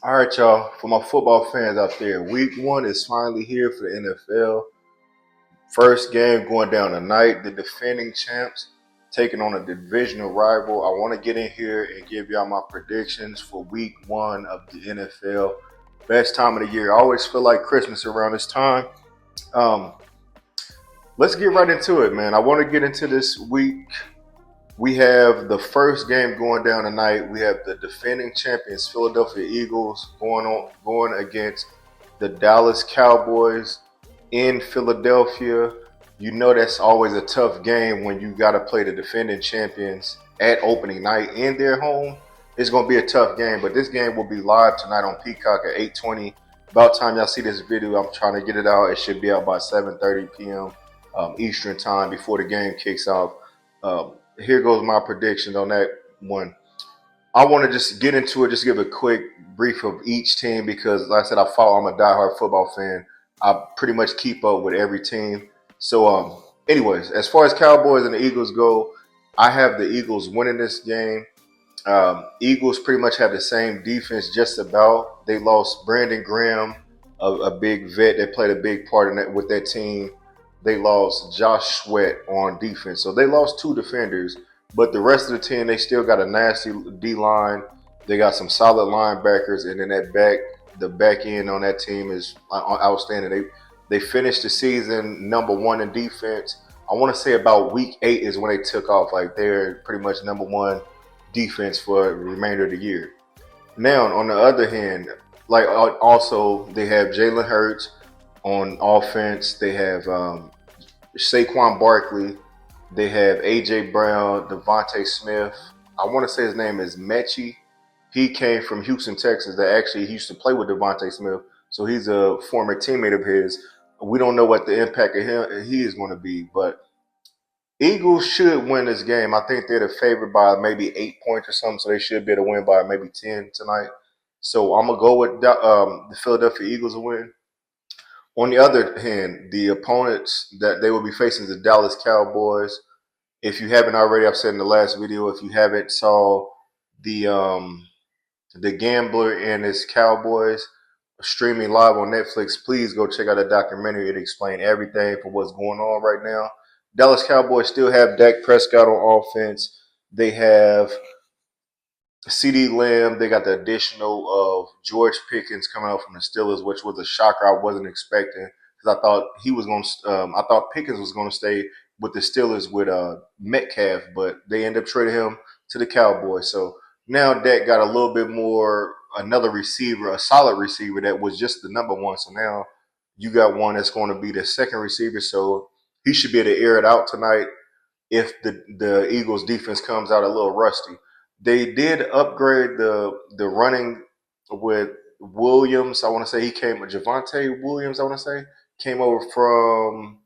All right, y'all. For my football fans out there, week one is finally here for the NFL. First game going down tonight. The defending champs taking on a divisional rival. I want to get in here and give y'all my predictions for week one of the NFL. Best time of the year. I always feel like Christmas around this time. Um, let's get right into it, man. I want to get into this week. We have the first game going down tonight. We have the defending champions Philadelphia Eagles going against the Dallas Cowboys in Philadelphia. You know that's always a tough game when you got to play the defending champions at opening night in their home. It's going to be a tough game, but this game will be live tonight on Peacock at 8:20. About time y'all see this video, I'm trying to get it out. It should be out by 7:30 p.m. Eastern time before the game kicks off. Here goes my prediction on that one. I want to just get into it, just give a quick brief of each team because, like I said, I'm a diehard football fan. I pretty much keep up with every team. So, anyways, as far as Cowboys and the Eagles go, I have the Eagles winning this game. Eagles pretty much have the same defense, just about. They lost Brandon Graham, a big vet that played a big part in that with that team. They lost Josh Sweat on defense, so they lost two defenders. But the rest of the team, they still got a nasty D line. They got some solid linebackers, and then the back end on that team is outstanding. They finished the season number one in defense. I want to say about week 8 is when they took off. Like they're pretty much number one defense for the remainder of the year. Now, on the other hand, like also they have Jalen Hurts on offense. They have Saquon Barkley. They have AJ Brown, Devontae Smith. I want to say his name is Mechee. He came from Houston, Texas. That actually he used to play with Devontae Smith, so he's a former teammate of his. We don't know what the impact of him he is going to be, but Eagles should win this game. I think they're the favorite by maybe 8 points or something, so they should be able to win by maybe 10 tonight. So I'm gonna go with the Philadelphia Eagles to win. On the other hand, the opponents that they will be facing is the Dallas Cowboys. If you haven't already, I've said in the last video. If you haven't saw the um, the Gambler and his Cowboys streaming live on Netflix, please go check out that documentary. It explains everything for what's going on right now. Dallas Cowboys still have Dak Prescott on offense. They have CD Lamb. They got the additional of George Pickens coming out from the Steelers, which was a shocker I wasn't expecting because I thought he was going to. I thought Pickens was going to stay with the Steelers with Metcalf, but they end up trading him to the Cowboys. So now Dak got a little bit more, another receiver, a solid receiver that was just the number one. So now you got one that's going to be the second receiver. So he should be able to air it out tonight if the Eagles defense comes out a little rusty. They did upgrade the running with Williams. I want to say he came with Javante Williams. I want to say came over from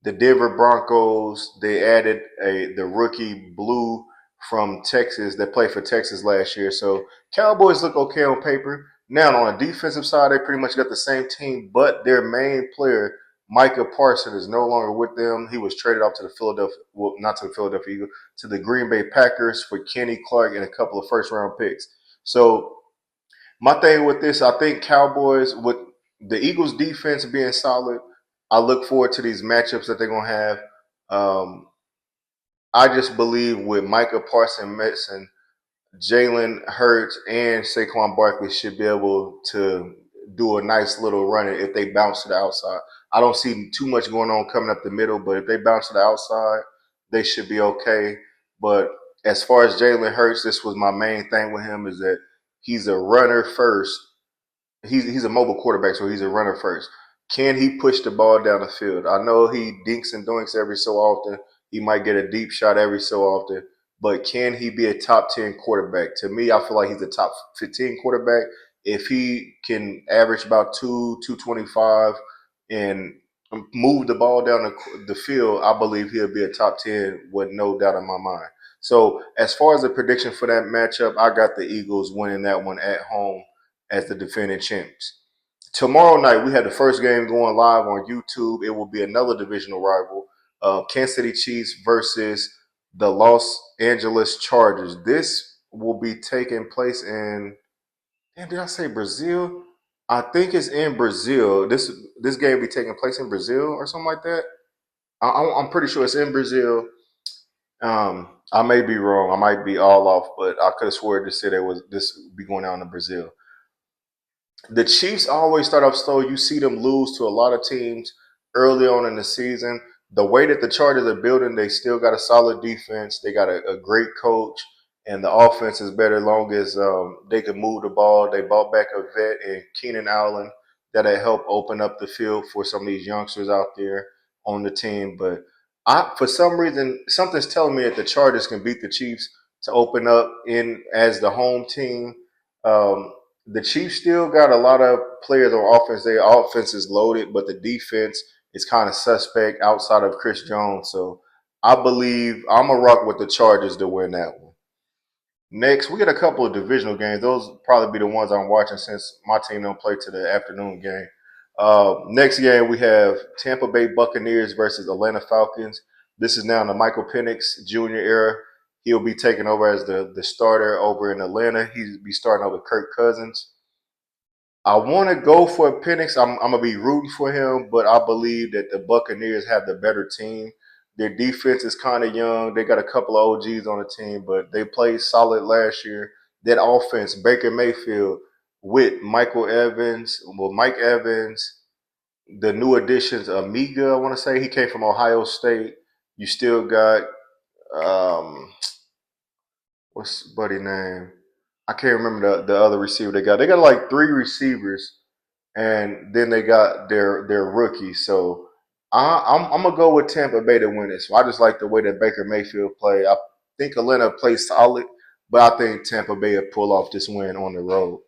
the Denver Broncos. They added the rookie Blue from Texas that played for Texas last year. So Cowboys look okay on paper. Now on the defensive side, they pretty much got the same team, but their main player, Micah Parsons, is no longer with them. He was traded off to the Philadelphia, well, not to the Philadelphia Eagles, to the Green Bay Packers for Kenny Clark and a couple of first round picks. So my thing with this, I think Cowboys with the Eagles defense being solid, I look forward to these matchups that they're gonna have. Um, I just believe with Micah Parsons missing, Jalen Hurts and Saquon Barkley should be able to do a nice little run if they bounce to the outside. I don't see too much going on coming up the middle, but if they bounce to the outside, they should be okay. But as far as Jalen Hurts, this was my main thing with him is that he's a runner first. He's a mobile quarterback, so he's a runner first. Can he push the ball down the field? I know he dinks and doinks every so often. He might get a deep shot every so often, but can he be a top 10 quarterback? To me, I feel like he's a top 15 quarterback. If he can average about 225 and move the ball down the field, I believe he'll be a top 10 with no doubt in my mind. So as far as the prediction for that matchup, I got the Eagles winning that one at home as the defending champs. Tomorrow night, we have the first game going live on YouTube. It will be another divisional rival, Kansas City Chiefs versus the Los Angeles Chargers. This will be taking place in Damn, did I say Brazil? I think it's in Brazil. This game be taking place in Brazil or something like that. I'm pretty sure it's in Brazil. I may be wrong. I might be all off, but I could have swore this said it was this be going down in Brazil. The Chiefs always start off slow. You see them lose to a lot of teams early on in the season. The way that the Chargers are building, they still got a solid defense. They got a great coach, and the offense is better as long as they can move the ball. They brought back a vet in Keenan Allen that'll help open up the field for some of these youngsters out there on the team. But for some reason, something's telling me that the Chargers can beat the Chiefs to open up in as the home team. Um, the Chiefs still got a lot of players on offense. Their offense is loaded, but the defense is kind of suspect outside of Chris Jones. So I believe I'm gonna rock with the Chargers to win that one. Next, we got a couple of divisional games. Those will probably be the ones I'm watching since my team don't play to the afternoon game. Next game, we have Tampa Bay Buccaneers versus Atlanta Falcons. This is now in the Michael Penix Jr. era. He'll be taking over as the starter over in Atlanta. He'll be starting over Kirk Cousins. I want to go for Penix. I'm gonna be rooting for him, but I believe that the Buccaneers have the better team. Their defense is kind of young. They got a couple of OGs on the team, but they played solid last year. That offense, Baker Mayfield with Mike Evans, the new additions, Amiga. I want to say he came from Ohio State. You still got um, what's buddy name? I can't remember the other receiver they got. They got like three receivers and then they got their rookie. So I'm gonna go with Tampa Bay to win this. So I just like the way that Baker Mayfield played. I think Atlanta plays solid, but I think Tampa Bay will pull off this win on the road.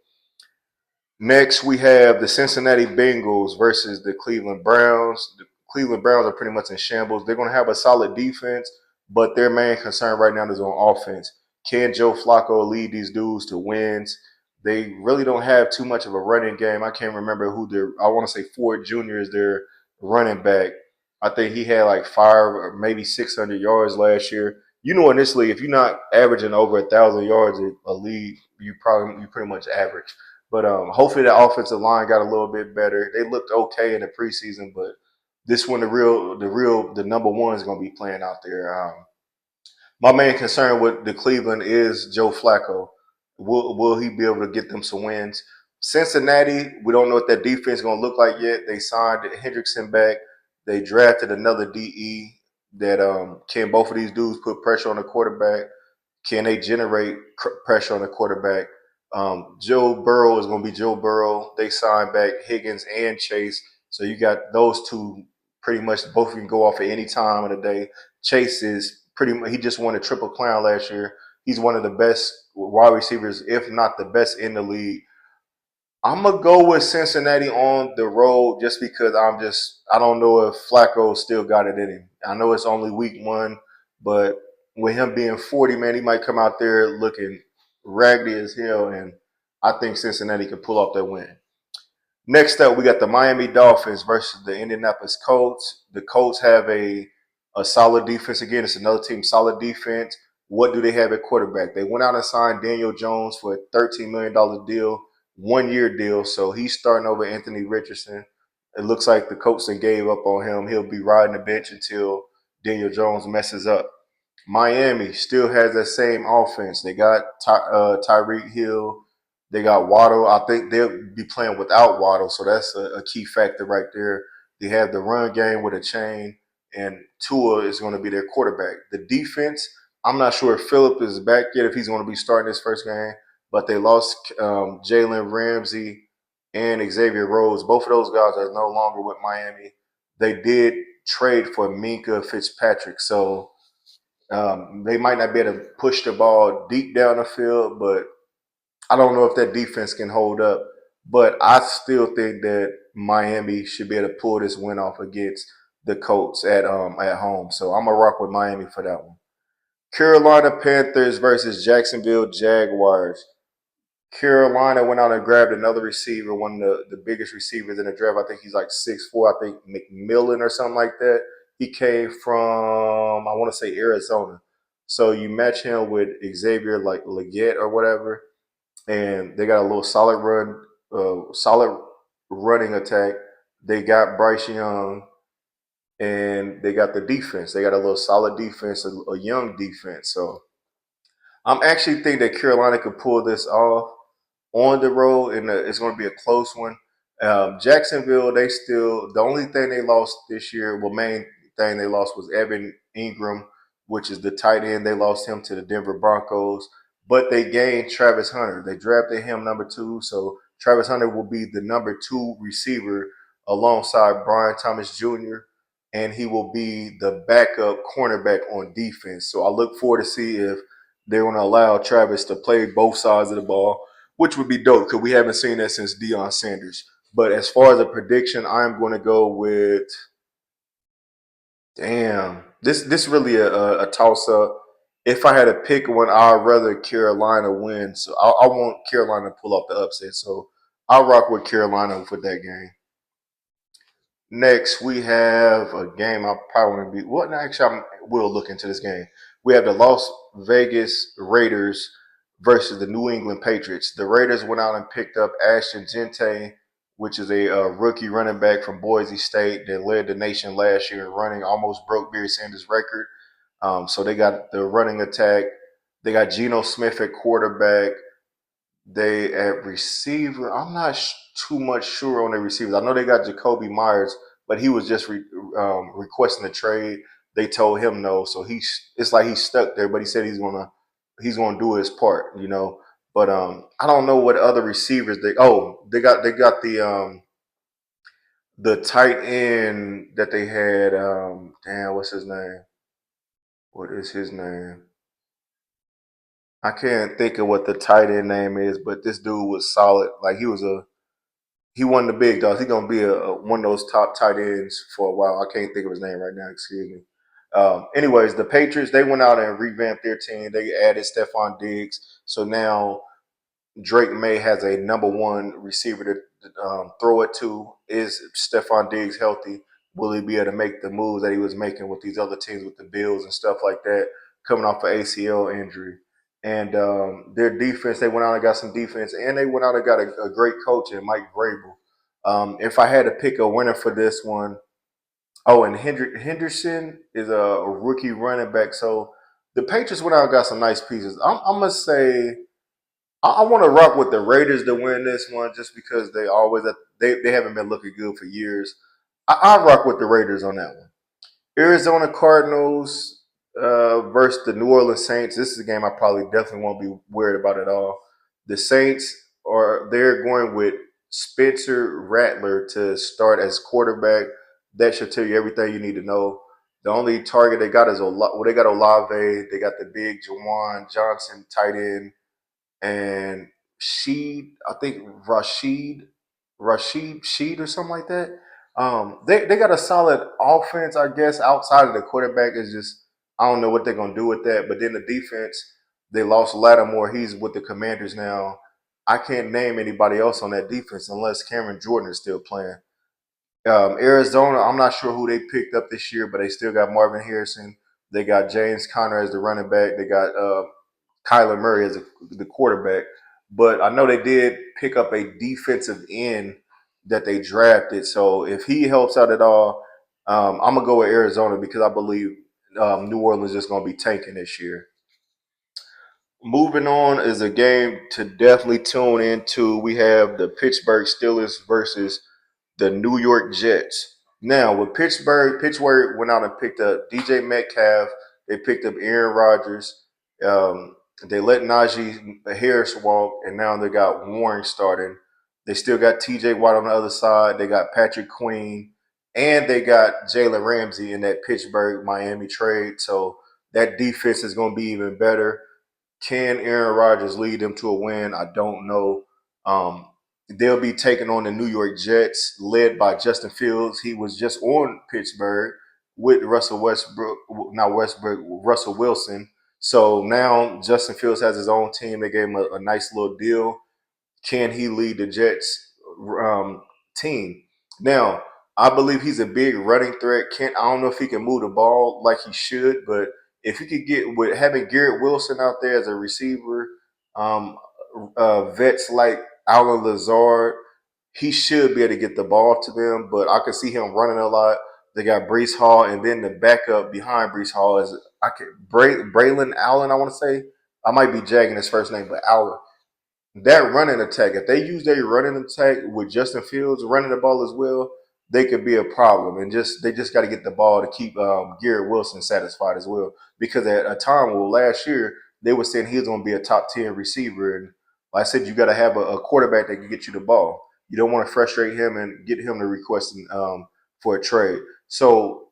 Next, we have the Cincinnati Bengals versus the Cleveland Browns. The Cleveland Browns are pretty much in shambles. They're going to have a solid defense, but their main concern right now is on offense. Can Joe Flacco lead these dudes to wins? They really don't have too much of a running game. I can't remember who their, I want to say Ford Jr. is their running back. I think he had like 5 or maybe 600 yards last year. You know, initially, if you're not averaging over 1,000 yards a league, you pretty much average. But hopefully the offensive line got a little bit better. They looked okay in the preseason, but this one the number one is going to be playing out there. My main concern with the Cleveland is Joe Flacco. Will he be able to get them some wins? Cincinnati, we don't know what that defense is going to look like yet. They signed Hendrickson back. They drafted another DE that can both of these dudes put pressure on the quarterback. Can they generate pressure on the quarterback? Joe Burrow is going to be Joe Burrow. They signed back Higgins and Chase. So you got those two pretty much both can go off at any time of the day. Chase is pretty much, he just won a triple crown last year. He's one of the best wide receivers, if not the best in the league. I'm gonna go with Cincinnati on the road just because I don't know if Flacco still got it in him. I know it's only week one, but with him being 40, man, he might come out there looking raggedy as hell, and I think Cincinnati could pull off that win. Next up, we got the Miami Dolphins versus the Indianapolis Colts. The Colts have a solid defense. Again, it's another team, solid defense. What do they have at quarterback? They went out and signed Daniel Jones for a $13 million deal, 1 year deal. So he's starting over Anthony Richardson. It looks like the Colts then gave up on him. He'll be riding the bench until Daniel Jones messes up. Miami still has that same offense. They got Tyreek Hill. They got Waddle. I think they'll be playing without Waddle, so that's a key factor right there. They have the run game with a chain, and Tua is going to be their quarterback. The defense, I'm not sure if Phillip is back yet, if he's going to be starting his first game, but they lost Jalen Ramsey and Xavier Rhodes. Both of those guys are no longer with Miami. They did trade for Minka Fitzpatrick, so they might not be able to push the ball deep down the field, but I don't know if that defense can hold up. But I still think that Miami should be able to pull this win off against the Colts at home. So I'm gonna rock with Miami for that one. Carolina Panthers versus Jacksonville Jaguars. Carolina went out and grabbed another receiver, one of the biggest receivers in the draft. I think he's like 6'4". I think McMillan or something like that. He came from I want to say Arizona. So you match him with Xavier like Leggett or whatever. and they got a little solid running attack. They got Bryce Young, and they got the defense. They got a little solid defense, a young defense. So I'm actually think that Carolina could pull this off on the road, and it's going to be a close one. Jacksonville, they still the only thing they lost this year. Well, main thing they lost was Evan Ingram, which is the tight end. They lost him to the Denver Broncos, but they gained Travis Hunter. They drafted him number 2, so Travis Hunter will be the number 2 receiver alongside Brian Thomas Jr. And he will be the backup cornerback on defense. So I look forward to see if they're going to allow Travis to play both sides of the ball, which would be dope because we haven't seen that since Deion Sanders. But as far as a prediction, I'm going to go with damn. This really a toss up. If I had to pick one, I'd rather Carolina win. So I want Carolina to pull off the upset. So I'll rock with Carolina for that game. Next, we have a game I probably want to be. Well, no, actually, we'll look into this game. We have the Las Vegas Raiders versus the New England Patriots. The Raiders went out and picked up Ashton Gente, which is a rookie running back from Boise State that led the nation last year in running, almost broke Barry Sanders' record. So they got the running attack. They got Geno Smith at quarterback. They at receiver, I'm not too much sure on the receivers. I know they got Jacoby Myers, but he was just requesting a trade. They told him no, so it's like he's stuck there. But he said he's gonna do his part, you know. But I don't know what other receivers they. Oh, they got the tight end that they had. Damn, what's his name? What is his name? I can't think of what the tight end name is, but this dude was solid. Like he won the big dogs. He's gonna be one of those top tight ends for a while. I can't think of his name right now. Excuse me. Anyways, the Patriots they went out and revamped their team. They added Stephon Diggs, so now Drake May has a number 1 receiver to throw it to. Is Stephon Diggs healthy? Will he be able to make the moves that he was making with these other teams, with the Bills and stuff like that, coming off an ACL injury? And their defense, they went out and got some defense, and they went out and got a great coach in Mike Vrabel. If I had to pick a winner for this one, oh, and Henderson is a rookie running back. So the Patriots went out and got some nice pieces. I'm gonna say I want to rock with the Raiders to win this one just because they haven't been looking good for years. I rock with the Raiders on that one. Arizona Cardinals versus the New Orleans Saints. This is a game I probably definitely won't be worried about at all. The Saints they're going with Spencer Rattler to start as quarterback. That should tell you everything you need to know. The only target they got is they got Olave. They got the big Jawan Johnson tight end and I think Rashid Sheed or something like that. They got a solid offense, I guess. Outside of the quarterback is just I don't know what they're gonna do with that. But then the defense, they lost Lattimore. He's with the Commanders now. I can't name anybody else on that defense unless Cameron Jordan is still playing. Arizona, I'm not sure who they picked up this year, but they still got Marvin Harrison. They got James Conner as the running back. They got Kyler Murray as the quarterback. But I know they did pick up a defensive end that they drafted. So if he helps out at all, I'm gonna go with Arizona because I believe New Orleans is gonna be tanking this year. Moving on is a game to definitely tune into. We have the Pittsburgh Steelers versus the New York Jets. Now with Pittsburgh went out and picked up DJ Metcalf. They picked up Aaron Rodgers. Um, they let Najee Harris walk, and now they got Warren starting. They still got TJ Watt on the other side. They got Patrick Queen, and they got Jalen Ramsey in that Pittsburgh Miami trade. So that defense is going to be even better. Can Aaron Rodgers lead them to a win? I don't know. Um, they'll be taking on the New York Jets, led by Justin Fields. He was just on Pittsburgh with Russell Wilson. So now Justin Fields has his own team. They gave him a nice little deal. Can he lead the Jets team? Now, I believe he's a big running threat. I don't know if he can move the ball like he should, but if you could get with having Garrett Wilson out there as a receiver, um, vets like Alan Lazard, he should be able to get the ball to them, but I can see him running a lot. They got Brees Hall, and then the backup behind Brees Hall is Braylon Allen. I want to say I might be jagging his first name, but Allen, that running attack, if they use their running attack with Justin Fields running the ball as well, they could be a problem. And they just got to get the ball to keep Garrett Wilson satisfied as well. Because at a time, well, last year they were saying he was going to be a top 10 receiver, and like I said, you got to have a quarterback that can get you the ball. You don't want to frustrate him and get him to request for a trade. So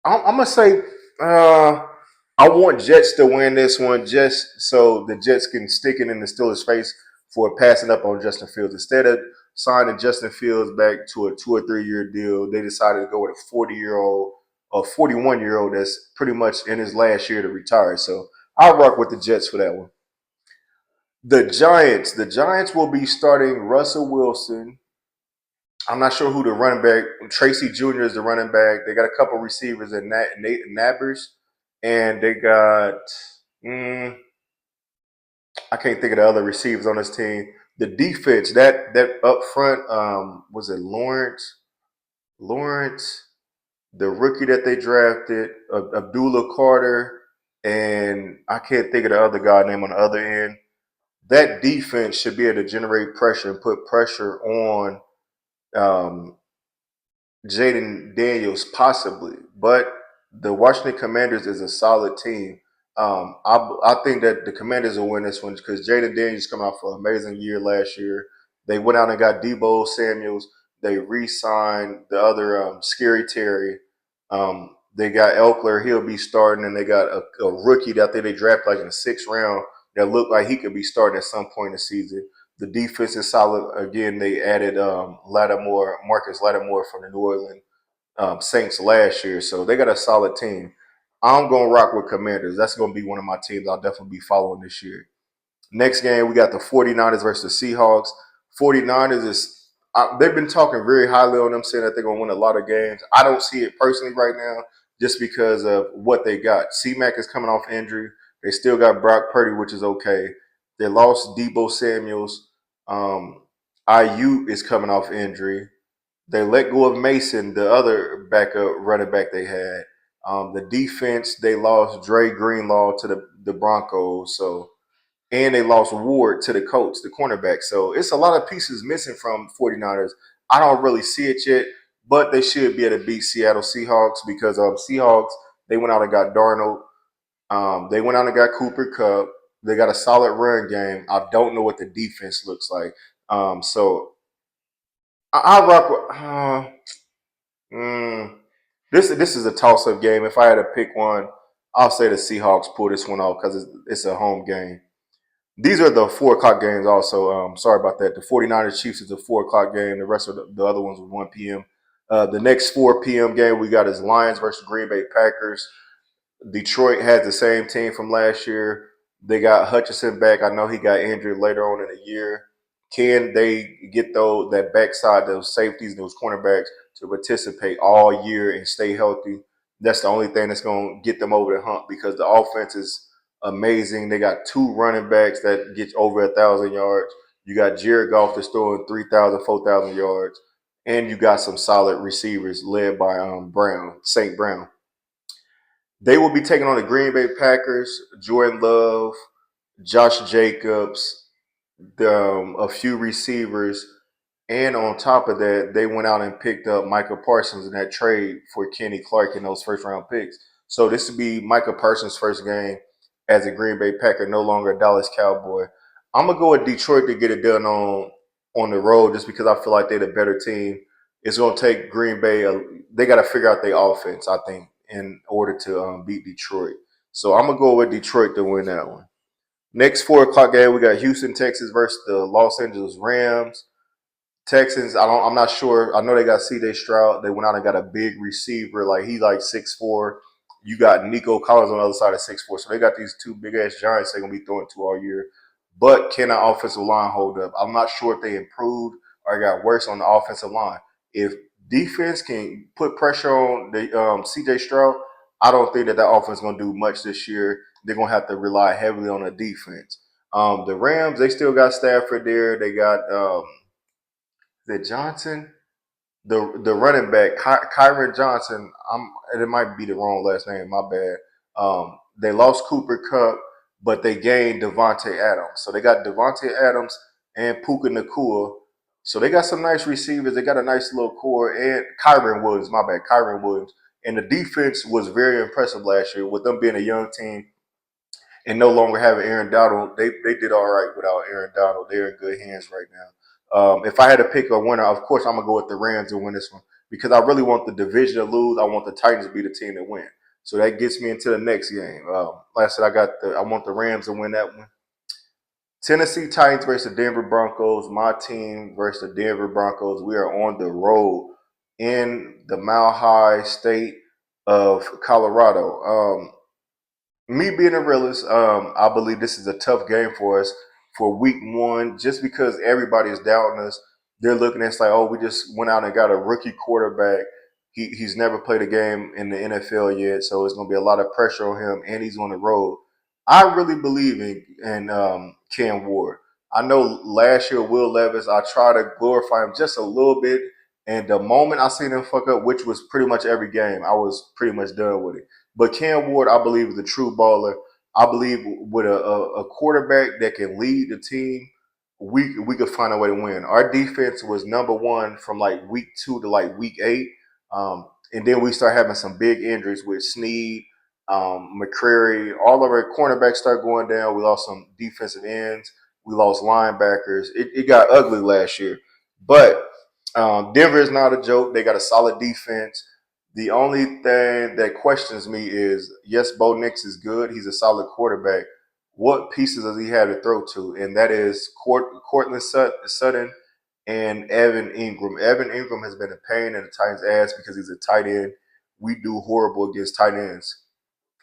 I'm gonna say I want Jets to win this one just so the Jets can stick it in the Steelers' face for passing up on Justin Fields. Instead of signing Justin Fields back to a 2 or 3 year deal, they decided to go with a 40-year-old or 41-year-old that's pretty much in his last year to retire. So I'll rock with the Jets for that one. The Giants will be starting Russell Wilson. I'm not sure who the running back. Tracy Jr. is the running back. They got a couple receivers in Nate Nabbers, and they got mm, I can't think of the other receivers on this team. The defense that up front was it Lawrence, the rookie that they drafted, Abdullah Carter, and I can't think of the other guy name on the other end. That defense should be able to generate pressure and put pressure on um, Jaden Daniels possibly, but the Washington Commanders is a solid team. I think that the Commanders will win this one because Jaden Daniels come out for an amazing year last year. They went out and got Debo Samuels. They re-signed the other Scary Terry. They got Elkler. He'll be starting, and they got a rookie that I think they drafted like in the 6th round that looked like he could be starting at some point in the season. The defense is solid. Again, they added Marcus Lattimore from the New Orleans Saints last year, so they got a solid team. I'm going to rock with Commanders. That's going to be one of my teams I'll definitely be following this year. Next game, we got the 49ers versus the Seahawks. 49ers they've been talking very highly on them, saying that they're going to win a lot of games. I don't see it personally right now just because of what they got. C-Mac is coming off injury. They still got Brock Purdy, which is okay. They lost Debo Samuels. Um, IU is coming off injury. They let go of Mason, the other backup running back they had. The defense, they lost Dre Greenlaw to the Broncos. So and they lost Ward to the Colts, the cornerback. So it's a lot of pieces missing from 49ers. I don't really see it yet, but they should be able to beat Seattle Seahawks because Seahawks, they went out and got Darnold. They went out and got Cooper Cup. They got a solid run game. I don't know what the defense looks like. So I rock with. Mm, this is a toss up game. If I had to pick one, I'll say the Seahawks pull this one off because it's a home game. These are the 4 o'clock games also. Sorry about that. The 49ers Chiefs is a 4 o'clock game. The rest of the other ones are 1 p.m. The next 4 p.m. game we got is Lions versus Green Bay Packers. Detroit has the same team from last year. They got Hutchinson back. I know he got injured later on in the year. Can they get that backside, those safeties, those cornerbacks to participate all year and stay healthy? That's the only thing that's going to get them over the hump because the offense is amazing. They got 2 running backs that get over 1,000 yards. You got Jared Goff that's throwing 3,000, 4,000 yards, and you got some solid receivers led by St. Brown. They will be taking on the Green Bay Packers, Jordan Love, Josh Jacobs, a few receivers, and on top of that, they went out and picked up Michael Parsons in that trade for Kenny Clark in those 1st round picks. So this would be Michael Parsons' first game as a Green Bay Packer, no longer a Dallas Cowboy. I'm gonna go with Detroit to get it done on the road, just because I feel like they're the better team. It's gonna take Green Bay. They got to figure out their offense, I think, in order to beat Detroit. So I'm gonna go with Detroit to win that one. Next 4 o'clock game, we got Houston, Texas versus the Los Angeles Rams. Texans, I'm not sure. I know they got C.J. Stroud. They went out and got a big receiver, like he's like 6'4". You got Nico Collins on the other side of 6'4". So they got these 2 big ass giants they're gonna be throwing to all year. But can the offensive line hold up? I'm not sure if they improved or got worse on the offensive line. If defense can put pressure on the C.J. Stroud, I don't think that offense is gonna do much this year. They're gonna have to rely heavily on the defense. The Rams, they still got Stafford there. They got the Johnson, the running back, Kyron Johnson. It might be the wrong last name. My bad. They lost Cooper Cup, but they gained Devontae Adams. So they got Devontae Adams and Puka Nakua. So they got some nice receivers. They got a nice little core, and Kyron Williams. My bad, Kyron Williams. And the defense was very impressive last year with them being a young team and no longer having Aaron Donald. They did all right without Aaron Donald. They're in good hands right now. If I had to pick a winner, of course I'm gonna go with the Rams to win this one because I really want the division to lose. I want the Titans to be the team that win. So that gets me into the next game. Like I said, I want the Rams to win that one. Tennessee Titans versus the Denver Broncos. My team versus the Denver Broncos. We are on the road in the Mile High State of Colorado. Me being a realist, I believe this is a tough game for us for week one, just because everybody is doubting us. They're looking at us like, oh, we just went out and got a rookie quarterback. He's never played a game in the NFL yet, so it's going to be a lot of pressure on him, and he's on the road. I really believe in Cam Ward. I know last year Will Levis, I try to glorify him just a little bit, and the moment I seen him fuck up, which was pretty much every game, I was pretty much done with it. But Cam Ward, I believe, is a true baller. I believe with a quarterback that can lead the team, we could find a way to win. Our defense was number one from like week 2 to like week 8, and then we start having some big injuries with Snead, McCrary. All of our cornerbacks start going down. We lost some defensive ends. We lost linebackers. It got ugly last year, but Denver is not a joke. They got a solid defense. The only thing that questions me is, yes, Bo Nix is good. He's a solid quarterback. What pieces does he have to throw to? And that is Cortland Sutton and Evan Ingram. Evan Ingram has been a pain in the Titans' ass because he's a tight end. We do horrible against tight ends.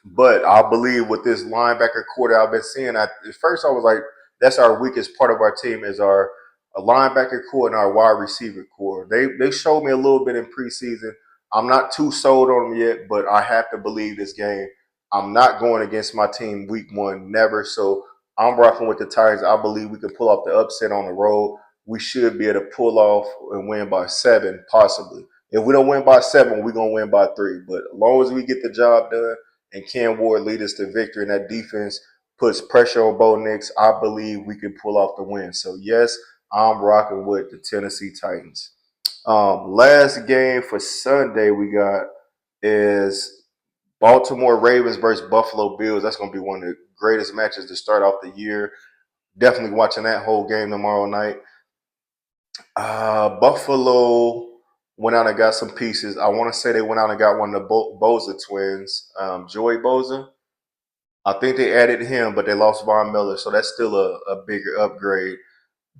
But I believe with this linebacker quarter I've been seeing, at first I was like, that's our weakest part of our team is our a linebacker core and our wide receiver core. They showed me a little bit in preseason. I'm not too sold on them yet, but I have to believe this game. I'm not going against my team week one, never. So I'm rocking with the Titans. I believe we can pull off the upset on the road. We should be able to pull off and win by 7, possibly. If we don't win by 7, we're gonna win by 3. But as long as we get the job done, and Cam Ward lead us to victory. And that defense puts pressure on Bo Nix. I believe we can pull off the win. So, yes, I'm rocking with the Tennessee Titans. Last game for Sunday we got is Baltimore Ravens versus Buffalo Bills. That's going to be one of the greatest matches to start off the year. Definitely watching that whole game tomorrow night. Buffalo went out and got some pieces. I want to say they went out and got one of the Boza twins, Joey Boza. I think they added him, but they lost Von Miller, so that's still a bigger upgrade.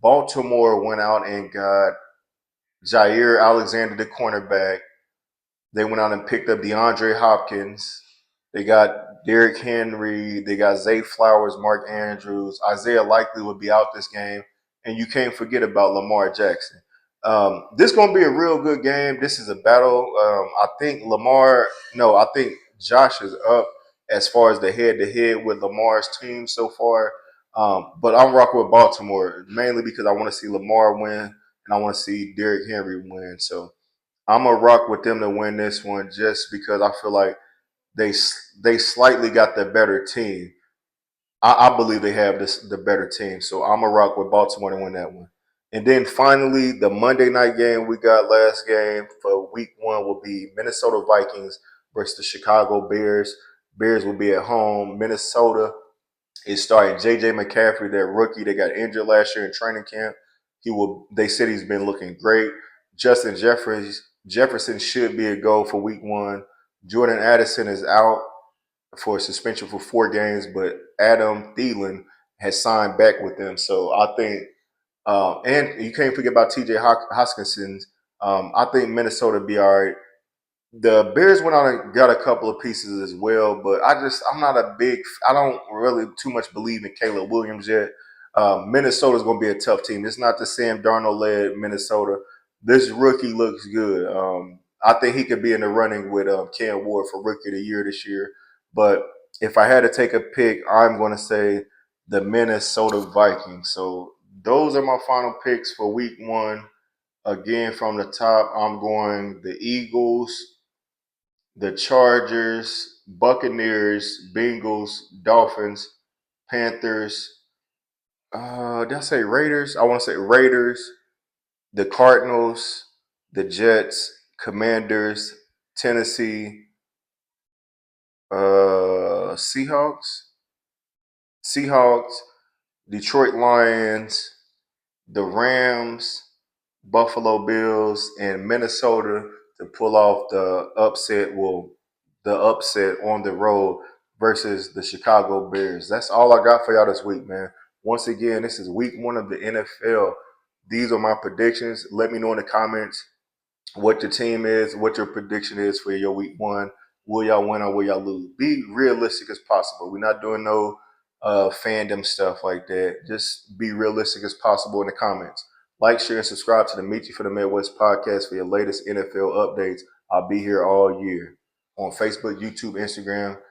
Baltimore went out and got Jair Alexander, the cornerback. They went out and picked up DeAndre Hopkins. They got Derrick Henry. They got Zay Flowers, Mark Andrews. Isaiah Likely would be out this game. And you can't forget about Lamar Jackson. This is going to be a real good game. This is a battle. I think I think Josh is up as far as the head-to-head with Lamar's team so far. But I'm rocking with Baltimore, mainly because I want to see Lamar win and I want to see Derrick Henry win. So I'm gonna rock with them to win this one just because I feel like they they slightly got the better team. I believe they have the better team, so I'm gonna rock with Baltimore to win that one. And then finally, the Monday night game we got last game for week one will be Minnesota Vikings versus the Chicago Bears. Bears will be at home. Minnesota is starting JJ McCaffrey, their rookie. They got injured last year in training camp. They said he's been looking great. Justin Jefferson should be a go for week one. Jordan Addison is out for suspension for 4 games, but Adam Thielen has signed back with them. So I think, and you can't forget about TJ Hoskinson. I think Minnesota be all right. The Bears went out and got a couple of pieces as well, but I'm not a big. I don't really too much believe in Caleb Williams yet. Minnesota's going to be a tough team. It's not the Sam Darnold led Minnesota. This rookie looks good. I think he could be in the running with Cam Ward for Rookie of the Year this year. But if I had to take a pick, I'm going to say the Minnesota Vikings. So those are my final picks for week one. Again, from the top, I'm going the Eagles, the Chargers, Buccaneers, Bengals, Dolphins, Panthers. Did I say Raiders? I want to say Raiders, the Cardinals, the Jets, Commanders, Tennessee, Seahawks, Detroit Lions, the Rams, Buffalo Bills, and Minnesota to pull off the upset. Well, the upset on the road versus the Chicago Bears. That's all I got for y'all this week, man. Once again, this is week one of the NFL. These are my predictions. Let me know in the comments what your team is, what your prediction is for your week one. Will y'all win or will y'all lose? Be realistic as possible. We're not doing no fandom stuff like that. Just be realistic as possible in the comments. Like, share, and subscribe to the Mechee for the Midwest podcast for your latest NFL updates. I'll be here all year on Facebook, YouTube, Instagram.